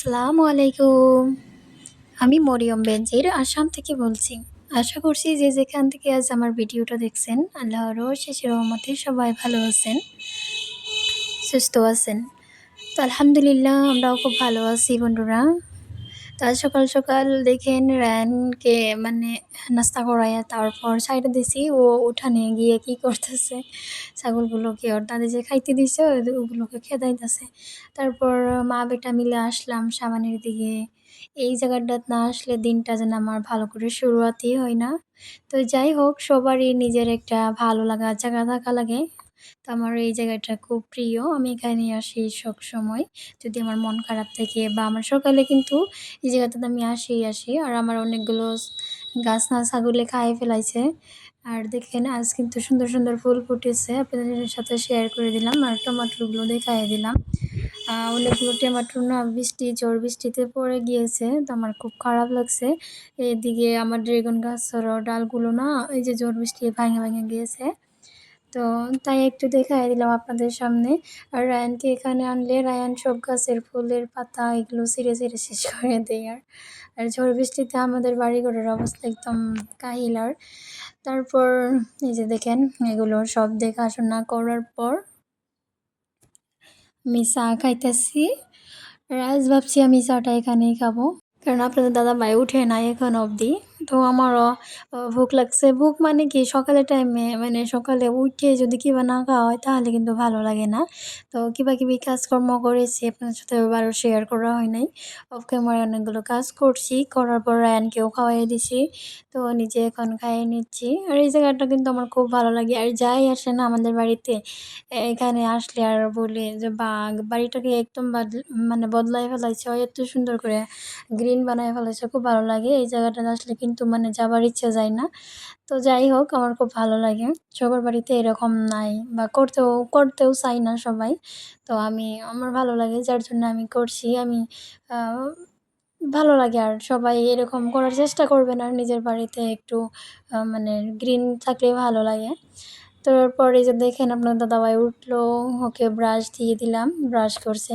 আসসালামু আলাইকুম। আমি মরিয়ম বেনজির আসাম থেকে বলছি। আশা করছি যে যেখান থেকে আজ আমার ভিডিওটা দেখছেন, আল্লাহর অশেষ রহমতে সবাই ভালো আছেন, সুস্থ আছেন। তো আলহামদুলিল্লাহ আমরাও খুব ভালো আছি বন্ধুরা। তো আজ সকাল সকাল দেখেন রায়ানকে মানে নাস্তা করাইয়া তারপর সাইডে দিছি, ও উঠানে গিয়ে কি করতেছে, ছাগলগুলোকে ওর দাদি যে খাইতে দিছে ওগুলোকে খেদাইতেছে। তারপর মা বেটা মিলে আসলাম সাবানের দিকে। এই জায়গাটাত না আসলে দিনটা যেন আমার ভালো করে শুরুয়াতই হয় না। তো যাই হোক, সবারই নিজের একটা ভালো লাগা জায়গা থাকা লাগে। তো আমার এই জায়গাটা খুব প্রিয়, আমি এখানে আসি সবসময়। যদি আমার মন খারাপ থাকে বা আমার সকালে কিন্তু এই জায়গাটাতে আমি আসি আর আমার অনেকগুলো গাছ না ছাগলে খাইয়ে ফেলাইছে। আর দেখেন আজ কিন্তু সুন্দর সুন্দর ফুল ফুটেছে, আপনাদের সাথে শেয়ার করে দিলাম আর টমাটোগুলো দেখাইয়ে দিলাম। অনেকগুলো টমেটো না ঝড় বৃষ্টিতে পড়ে গিয়েছে, তো আমার খুব খারাপ লাগছে। এদিকে আমার ড্রাগন গাছেরও ডালগুলো না এই যে ঝড় বৃষ্টি ভেঙে গিয়েছে। তো তাই একটু দেখাই দিলাম আপনাদের সামনে। আর রায়ানকে এখানে আনলে রায়ান সব গাছের ফুলের পাতা এগুলো ছিঁড়ে শেষ করে দেয়। আর ঝড় বৃষ্টিতে আমাদের বাড়িঘরের অবস্থা একদম কাহিল। আর তারপর এই যে দেখেন, এগুলো সব দেখাশোনা করার পর আমি চা খাইতেছি। আর আজ ভাবছি আমি চাটা এখানেই খাবো, কারণ আপনাদের দাদাভাই উঠে নাই এখন অবধি। তো আমারও ভোক লাগছে। ভোক মানে কি, সকালের টাইমে মানে সকালে উঠে যদি কিবা না খাওয়া হয় তাহলে কিন্তু ভালো লাগে না। তো কিবা কাজকর্ম করেছি, আপনাদের সাথে আরও শেয়ার করা হয় নাই। অফ ক্যামেরায় অনেকগুলো কাজ করছি, করার পর রায়ানকেও খাওয়াই দিছি। তো নিজে এখন খাইয়ে নিচ্ছি। আর এই জায়গাটা কিন্তু আমার খুব ভালো লাগে। আর যাই আসে না আমাদের বাড়িতে, এখানে আসলে আর বলি যে বাড়িটাকে একদম মানে বদলাই ফেলাইছে, এত সুন্দর করে গ্রিন বানায় ফেলেছে, খুব ভালো লাগে। এই জায়গাটাতে আসলে কিন্তু মানে যাবার ইচ্ছে যায় না। তো যাই হোক, আমার খুব ভালো লাগে। সবার বাড়িতে এরকম নাই বা করতেও চাই না সবাই। তো আমার ভালো লাগে, যার জন্য আমি করছি। আহ, ভালো লাগে। আর সবাই এরকম করার চেষ্টা করবেন, আর নিজের বাড়িতে একটু মানে গ্রিন থাকলে ভালো লাগে। তারপরে যে দেখেন আপনার দাদাভাই উঠলো, ওকে ব্রাশ দিয়ে দিলাম, ব্রাশ করছে।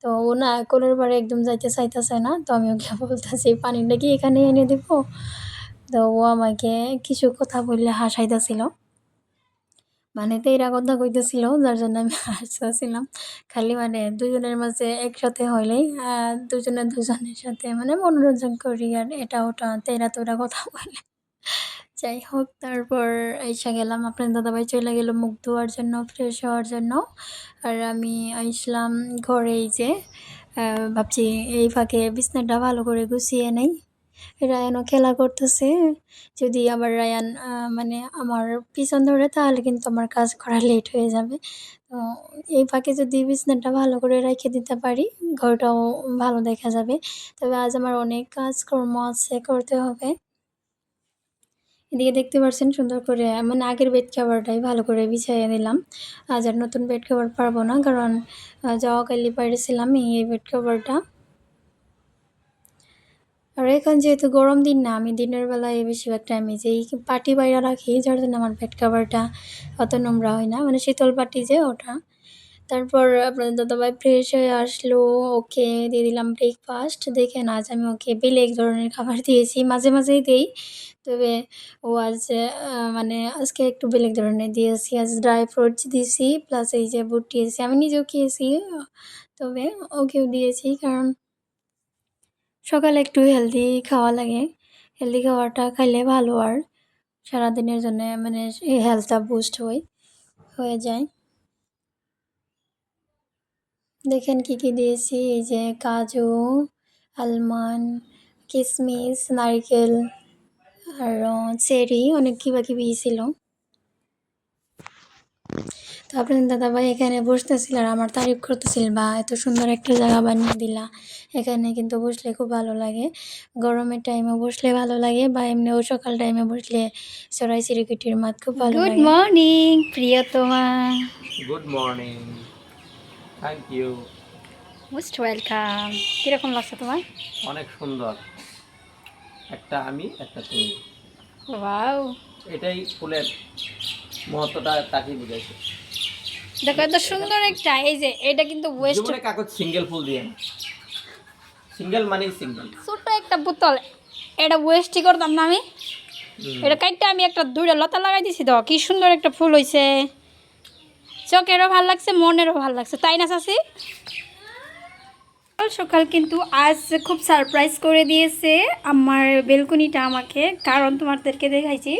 তো ও না কোলের বাড়ি একদম যাইতে চাইতেছে না, তো আমি ওকে বলতেছি পানিটা কি এখানে এনে দেবো। তো ও আমাকে কিছু কথা বললে হাসাইতেছিল, মানে তেইরা কথা কইতেছিল, যার জন্য আমি হাসতেছিলাম। খালি মানে দুজনের মাঝে একসাথে হইলেই দুজনের সাথে মানে মনোরঞ্জন করি আর এটা ওটা তেইরা তোরা কথা বলে। যাই হোক, তারপর আইসা গেলাম, আপনার দাদাভাই চলে গেল মুখ ধোয়ার জন্য, ফ্রেশ হওয়ার জন্য। আর আমি আইসলাম ঘরে। এই যে ভাবছি এই ফাঁকে বিছনাটা ভালো করে গুছিয়ে নেই। রায়ানও খেলা করতেছে। যদি আবার রায়ান মানে আমার পিছন ধরে তাহলে কিন্তু আমার কাজ করা লেট হয়ে যাবে। তো এই ফাঁকে যদি বিছানাটা ভালো করে রেখে দিতে পারি, ঘরটাও ভালো দেখা যাবে। তবে আজ আমার অনেক কাজকর্ম আছে, করতে হবে। এদিকে দেখতে পাচ্ছেন সুন্দর করে মানে আগের বেড কভারটাই ভালো করে বিছাইয়ে দিলাম। আজ আর নতুন বেড কভার পারবো না, কারণ যাওয়া কালি পাইরেছিলাম এই বেড কভারটা। আর এখন যেহেতু গরম দিন না, আমি দিনের বেলায় বেশিরভাগ টাইমে যেই পাটি বাইরা রাখি, যার জন্য আমার বেড কভারটা অত নোংরা হয় না, মানে শীতল পাটি যে ওটা। তারপর আপনাদের দাদাভাই ফ্রেশ হয়ে আসলো, ওকে দিয়ে দিলাম ব্রেকফাস্ট। দেখেন আজ আমি ওকে বেলে এক ধরনের খাবার দিয়েছি, মাঝে মাঝেই দেই। তবে ও আজ মানে আজকে একটু বেলেগ ধরনের দিয়েছি। আজ ড্রাই ফ্রুটস দিয়েছি, প্লাস এই যে বুট দিয়েছি, আমি নিজেও খেয়েছি। তবে ওকেও দিয়েছি, কারণ সকালে একটু হেলদি খাওয়া লাগে। হেলদি খাওয়াটা খাইলে ভালো, আর সারাদিনের জন্য মানে এই হেলথটা বুস্ট হয়ে যায়। দেখেন কি কি দিয়েছি, এই যে কাজু, আলমন্ড, কিশমিশ, নারকেল, আর চেরি, অনেক কিবাকিবি ছিল। তো আপনার দাদাভাই এখানে বসতেছিল আর আমার তারিফ করতেছিল, বা এত সুন্দর একটা জায়গা বানিয়ে দিলা। এখানে কিন্তু বসলে খুব ভালো লাগে, গরমের টাইমে বসলে ভালো লাগে, বা এমনিও সকাল টাইমে বসলে চড়াই চিরকুটির মাঠ খুব ভালো লাগে। গুড মর্নিং প্রিয়তমা। Good morning. Thank you. Most welcome. কীরকম লাগছে তোমার? অনেক সুন্দর। একটা আমি একটা তুমি, ওয়াও, এটাই ফুলের মহত্বটা তাকে বুঝাইছে। দেখো এত সুন্দর একটা, এই যে এটা কিন্তু ওয়েস্ট। জীবনে কাগজ সিঙ্গেল ফুল দিয়ে না। সিঙ্গেল মানেই সিঙ্গেল। ছোট একটা বোতল, এটা ওয়েস্টই করতাম না আমি। এটা কাইটটা আমি একটা দুইটা লতা লাগাই দিছি তো, কি সুন্দর একটা ফুল হয়েছে। চোখেরও ভাল লাগছে, মনেরও ভাল লাগছে, তাই না চাচি? সকাল সকাল কিন্তু আজ খুব সারপ্রাইজ করে দিয়েছে আমার বেলকনিটা আমাকে, কারণ তোমাদেরকে দেখাইছি।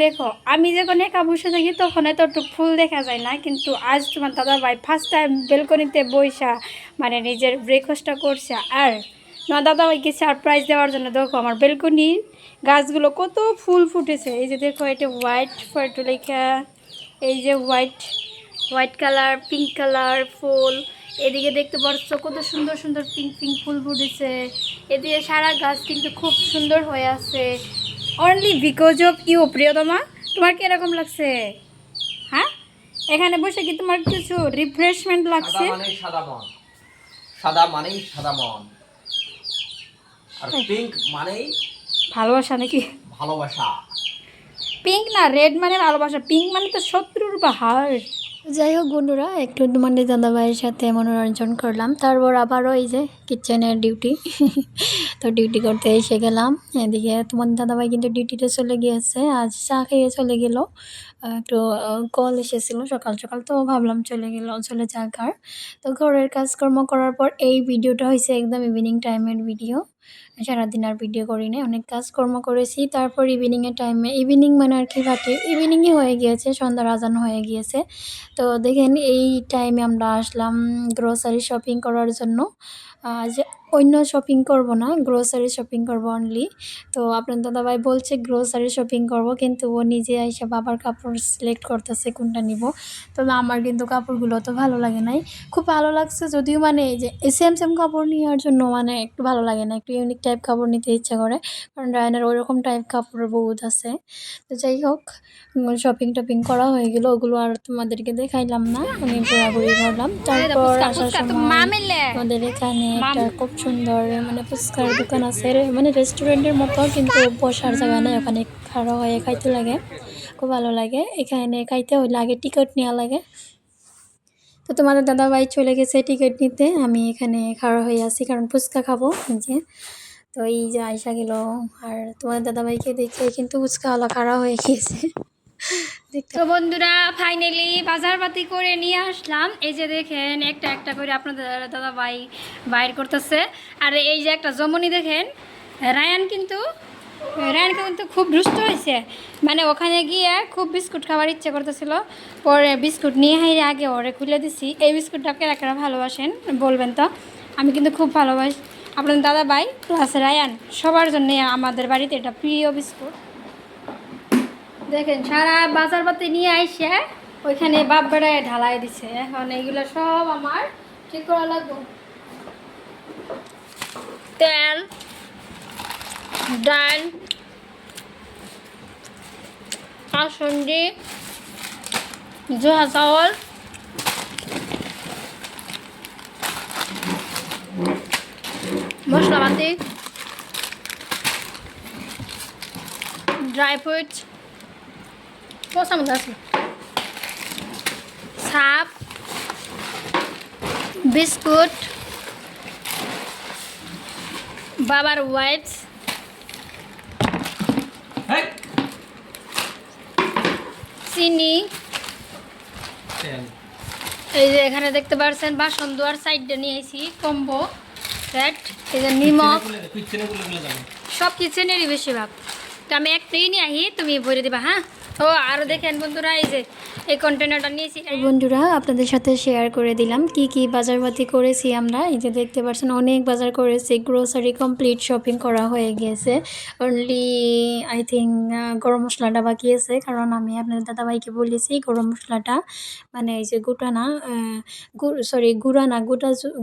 দেখো আমি যখন একা বসে থাকি তখন এতটুকু ফুল দেখা যায় না, কিন্তু আজ তোমার দাদা ভাই ফার্স্ট টাইম বেলকনিতে বইসা মানে নিজের ব্রেকফাস্টটা করছে। আর তোমার দাদা ভাইকে সারপ্রাইজ দেওয়ার জন্য দেখো আমার বেলকনির গাছগুলো কত ফুল ফুটেছে। এই যে দেখো এটা হোয়াইট ফয়টুলেখা, এই যে white white colour, pink colour ফুল। এদিকে দেখতে পাচ্ছ কত সুন্দর সুন্দর পিঙ্ক পিঙ্ক ফুল ফুটেছে। এদিকে সারা গাছ কিন্তু খুব সুন্দর হয়ে আছে, অনলি বিকজ অফ ইউ প্রিয়তমা। তোমার কি এরকম লাগছে? হ্যাঁ, এখানে বসে কি তোমার কিছু রিফ্রেশমেন্ট লাগছে? সাদা মানেই সাদা মন, আর পিঙ্ক মানেই ভালোবাসা নাকি? ভালোবাসা। পিঙ্ক না, রেড মানে ভালোবাসা, পিঙ্ক মানে তো শত্রুর বাহার। যাই হোক বন্ধুরা, একটু তোমাদের দাদাভাইয়ের সাথে মনোরঞ্জন করলাম, তারপর আবারও এই যে কিচেনের ডিউটি তো ডিউটি করতে এসে গেলাম। এদিকে তোমাদের দাদাভাই কিন্তু ডিউটিতে চলে গিয়েছে, আজ চা খেয়ে চলে গেল। একটু কল এসেছিল সকাল সকাল, তো ভাবলাম চলে যাক। আর তো ঘরের কাজকর্ম করার পর এই ভিডিওটা হয়েছে একদম ইভিনিং টাইমের ভিডিও। সারাদিন আর ভিডিও করি নাই, অনেক কাজকর্ম করেছি। তারপর ইভিনিংয়ের টাইমে, ইভিনিং মানে আর কি রাতে ইভিনিংই হয়ে গিয়েছে, সন্ধ্যার আজান হয়ে গিয়েছে। তো দেখেন এই টাইমে আমরা আসলাম গ্রোসারি শপিং করার জন্য। যে অন্য শপিং করব না, গ্রোসারি শপিং করব অনলি। তো আপনার দাদাভাই বলছে গ্রোসারি শপিং করব, কিন্তু ও নিজে এসে বাবার কাপড় সিলেক্ট করতেছে কোনটা নিব। তবে আমার কিন্তু কাপড়গুলো তো ভালো লাগে নাই, খুব ভালো লাগছে যদিও, মানে এই যে সেম সেম কাপড় নেওয়ার জন্য মানে একটু ভালো লাগে না, একটু ইউনিক টাইপ কাপড় নিতে ইচ্ছা করে, কারণ রায়নার ওইরকম টাইপ কাপড় বহুত আছে। তো যাই হোক, শপিং টপিং করা হয়ে গেল, ওগুলো আর তোমাদেরকে দেখাইলাম না, আমি ঘোরাঘুরি করলাম। তারপর আসার সময় আমাদের এখানে একটা খুব সুন্দর মানে ফুচকার দোকান আছে, মানে রেস্টুরেন্টের মতো, কিন্তু বসার জায়গা নেই, ওখানে খাড়া হয়ে খাইতে লাগে, খুব ভালো লাগে। এখানে খাইতে হলে আগে টিকিট নেওয়া লাগে। তো তোমাদের দাদাভাই চলে গেছে টিকিট নিতে, আমি এখানে খাড়া হয়ে আছি কারণ ফুচকা খাবো এই যে। তো এই যে আয়সা গেল, আর তোমাদের দাদাভাইকে দেখে কিন্তু ফুচকাওয়ালা খাড়া হয়ে গিয়েছে। তো বন্ধুরা ফাইনালি বাজারপাতি করে নিয়ে আসলাম। এই যে দেখেন একটা একটা করে আপনাদের দাদা ভাই বাইর করতেছে। আর এই যে একটা জমনি দেখেন, রায়ান কিন্তু খুব দুষ্ট হয়েছে, মানে ওখানে গিয়ে খুব বিস্কুট খাবার ইচ্ছে করতেছিল, পরে বিস্কুট নিয়ে হাইরে আগে ওরে খুলে দিছি। এই বিস্কুটটা কারা কারা ভালোবাসেন বলবেন তো, আমি কিন্তু খুব ভালোবাসি। আপনাদের দাদা ভাই প্লাস রায়ান সবার জন্য আমাদের বাড়িতে এটা প্রিয় বিস্কুট। দেখেন সারা বাজারপাতি নিয়ে আইসে ওইখানে বাপ বেড়ায় ঢালাই দিছে। এখন এইগুলো সব আমার ঠিক করা লাগবে। তেল, ডাল, কাসুন্দি, জোহা চাউল, মশলাপাতি, ড্রাই ফ্রুটস, পছন্দ আছে, সাপ, বিস্কুট, বাবার ওয়াইপস, চিনি। এই যে এখানে দেখতে পাচ্ছেন বাসন ধোয়ার সাইডটা নিয়েছি কম্বো সেট। এই যে নিমক, সব কিচেনেরই বেশিরভাগ। তো আমি একটাই নিয়ে আহি, তুমি ভরে দেবা। হ্যাঁ, ও আরও দেখেন বন্ধুরা, এই যে এই কন্টেনারটা নিয়েছি। বন্ধুরা আপনাদের সাথে শেয়ার করে দিলাম কি কি বাজারপাতি করেছি আমরা। এই যে দেখতে পাচ্ছেন অনেক বাজার করেছি, গ্রোসারি কমপ্লিট শপিং করা হয়ে গিয়েছে। অনলি আই থিঙ্ক গরম মশলাটা বাকি আছে, কারণ আমি আপনাদের দাদাভাইকে বলেছি গরম মশলাটা মানে এই যে গোটা না, গুঁড়া না,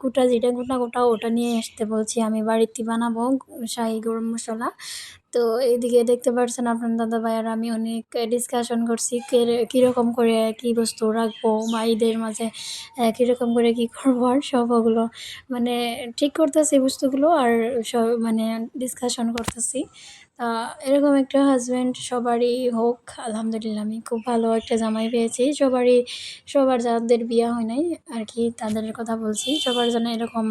গোটা যেটা গোটা গোটা ওটা নিয়ে আসতে বলছি, আমি বাড়িতে বানাবো শাহি গরম মশলা। তো এইদিকে দেখতে পাচ্ছেন আপনার দাদাভাই আর আমি অনেক ডিসকাশন করছি কীরকম করে কী বস্তু রাখবো বা ঈদের মাঝে কীরকম করে কী করবো, আর সব ওগুলো মানে ঠিক করতেছি বস্তুগুলো, আর সব মানে ডিসকাশন করতেছি। এরকম একটা হাসব্যান্ড সবারই হোক, আলহামদুলিল্লাহ আমি খুব ভালো একটা জামাই পেয়েছি। সবার যাদের বিয়ে হয় নাই আরকি তাদের কথা বলছি। সবার জন্য এরকম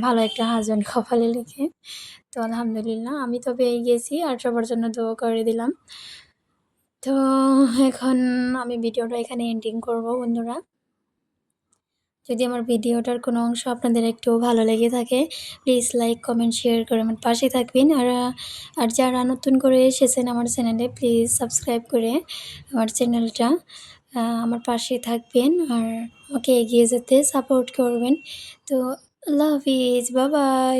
ভালো একটা হাসব্যান্ড কপালে লিখে। তো আলহামদুলিল্লাহ আমি তো পেয়ে গেছি আর সবার জন্য দোয়া করে দিলাম। তো এখন আমি ভিডিওটা এখানে এন্ডিং করব বন্ধুরা। যদি আমার ভিডিওটার কোনো অংশ আপনাদের একটু ভালো লেগে থাকে, প্লিজ লাইক, কমেন্ট, শেয়ার করে আমার পাশে থাকবেন। আর যারা নতুন করে এসেছেন আমার চ্যানেলে, প্লিজ সাবস্ক্রাইব করে আমার চ্যানেলটা আমার পাশে থাকবেন আর আমাকে এগিয়ে যেতে সাপোর্ট করবেন। তো আল্লাহ হাফিজ, বাই বাই।